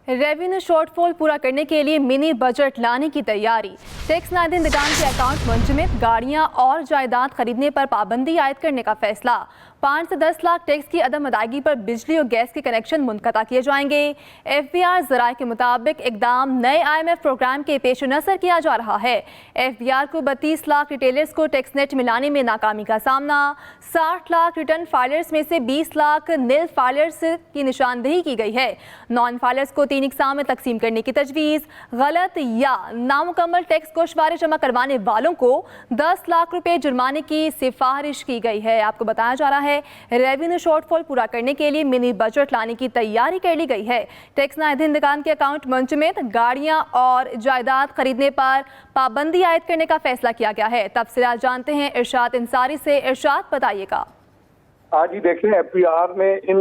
Revenue shortfall पूरा करने के लिए मिनी बजट लाने की तैयारी। टैक्स नादिंदगान के अकाउंट मुंजमद, गाड़ियां और जायदाद खरीदने पर पाबंदी आयद करने का फैसला। 5 से 10 लाख टैक्स की अदम अदायगी पर बिजली और गैस के कनेक्शन मुनक़ता किए जाएंगे। FBR ज़राए के मुताबिक इकदाम नए IMF प्रोग्राम के पेश नज़र किया जा रहा है। FBR को 32 लाख रिटेलर्स को टैक्स नेट मिलाने में नाकामी का सामना। 60 लाख रिटर्न फाइलर्स में से 20 लाख नील फाइलर्स की निशानदेही की गई है। नॉन फाइलर्स को 3 इकसाम में तकसीम करने की तजवीज़। गलत या नामुकम्मल टैक्स गोशवारे जमा करवाने वालों को 10 लाख रुपए जुर्माने की सिफारिश की गई है। आपको बताया जा रहा है रेवेन्यू शॉर्टफॉल पूरा करने के लिए मिनी बजट लाने की तैयारी कर ली गई है। टैक्स नादिंदगान के अकाउंट मुंजमद, गाड़ियां और जायदाद खरीदने पर पाबंदी आयद करने का फैसला किया गया है। तफसीलात जानते हैं इरशाद अंसारी से। इरशाद, बताइएगा। आज ही देखें, FBR ने इन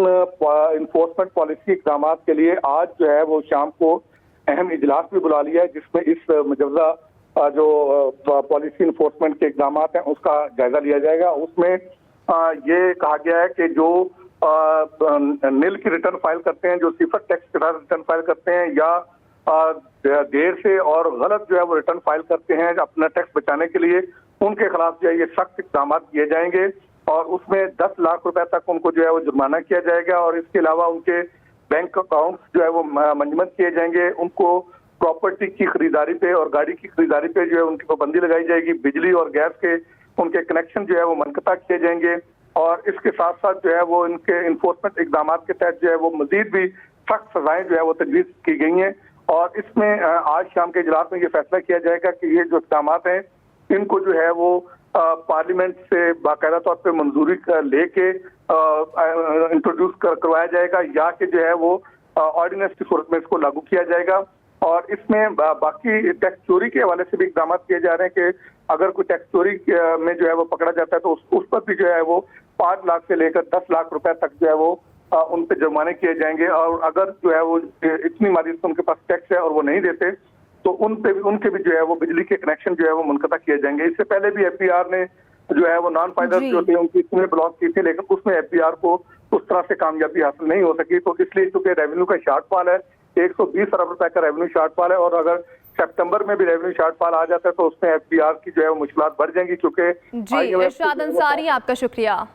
इन्फोर्समेंट पॉलिसी इकदाम के लिए आज जो है वो शाम को अहम इजलास भी बुला लिया है, जिसमें इस मुजवजा जो पॉलिसी इन्फोर्समेंट के इकदाम हैं उसका जायजा लिया जाएगा। उसमें ये कहा गया है कि जो नील की रिटर्न फाइल करते हैं, जो सिफर टैक्स के साथ रिटर्न फाइल करते हैं या देर से और गलत जो है वो रिटर्न फाइल करते हैं अपना टैक्स बचाने के लिए, उनके खिलाफ जो है ये सख्त इकदाम किए जाएंगे और उसमें 10 लाख रुपए तक उनको जो है वो जुर्माना किया जाएगा। और इसके अलावा उनके बैंक अकाउंट्स जो है वो मंजमद किए जाएंगे। उनको प्रॉपर्टी की खरीदारी पे और गाड़ी की खरीदारी पे जो है उनकी पाबंदी लगाई जाएगी। बिजली और गैस के उनके कनेक्शन जो है वो मुनक़ता किए जाएंगे। और इसके साथ साथ जो है वो इनके इन्फोर्समेंट इकदाम के तहत जो है वो मजीद भी सख्त सजाएं जो है वो तजवीज़ की गई हैं। और इसमें आज शाम के इजलास में ये फैसला किया जाएगा कि ये जो इकदाम हैं इनको जो है वो पार्लियामेंट से बाकायदा तौर पर मंजूरी लेके इंट्रोड्यूस करवाया जाएगा या कि जो है वो ऑर्डिनेंस की सूरत में इसको लागू किया जाएगा। और इसमें बाकी टैक्स चोरी के हवाले से भी इकदाम किए जा रहे हैं कि अगर कोई टैक्स चोरी में जो है वो पकड़ा जाता है तो उस पर भी जो है वो 5 लाख से लेकर 10 लाख रुपए तक जो है वो उन पे जुर्माने किए जाएंगे। और अगर जो है वो इतनी माली उनके पास टैक्स है और वो नहीं देते तो उनके भी जो है वो बिजली के कनेक्शन जो है वो मुनक़ता किए जाएंगे। इससे पहले भी FBR ने जो है वो नॉन फाइलर्स जो थे उनकी स्कीमें ब्लॉक की थी, लेकिन उसमें FBR को उस तरह से कामयाबी हासिल नहीं हो सकी। तो इसलिए चूंकि रेवेन्यू का शॉर्टफॉल है, 120 अरब रुपए का रेवेन्यू शॉर्टफॉल है और अगर सितंबर में भी रेवेन्यू शॉर्टफॉल आ जाता है तो उसमें FBR की जो है वो मुश्किलात बढ़ जाएंगी। चूंकि जी, इरशाद अंसारी, आपका शुक्रिया।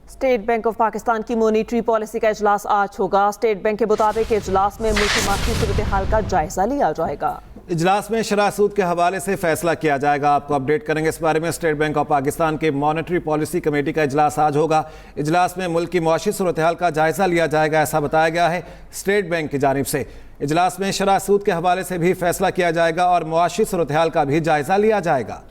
स्टेट बैंक ऑफ पाकिस्तान की मॉनेटरी पॉलिसी का इजलास आज होगा। स्टेट बैंक के मुताबिक इजलास में मुल्की माशी सूरत हाल का जायजा लिया जाएगा। इजलास में शरह सूद के हवाले से फैसला किया जाएगा। आपको अपडेट करेंगे इस बारे में। स्टेट बैंक ऑफ पाकिस्तान के मॉनेटरी पॉलिसी कमेटी का इजलास आज होगा। इजलास में मुल्क की मुआशी सूरत हाल का जायजा लिया जाएगा, ऐसा बताया गया है स्टेट बैंक की जानिब से। इजलास में शरह सूद के हवाले से भी फैसला किया जाएगा और मुआशी सूरत हाल का भी जायजा लिया जाएगा।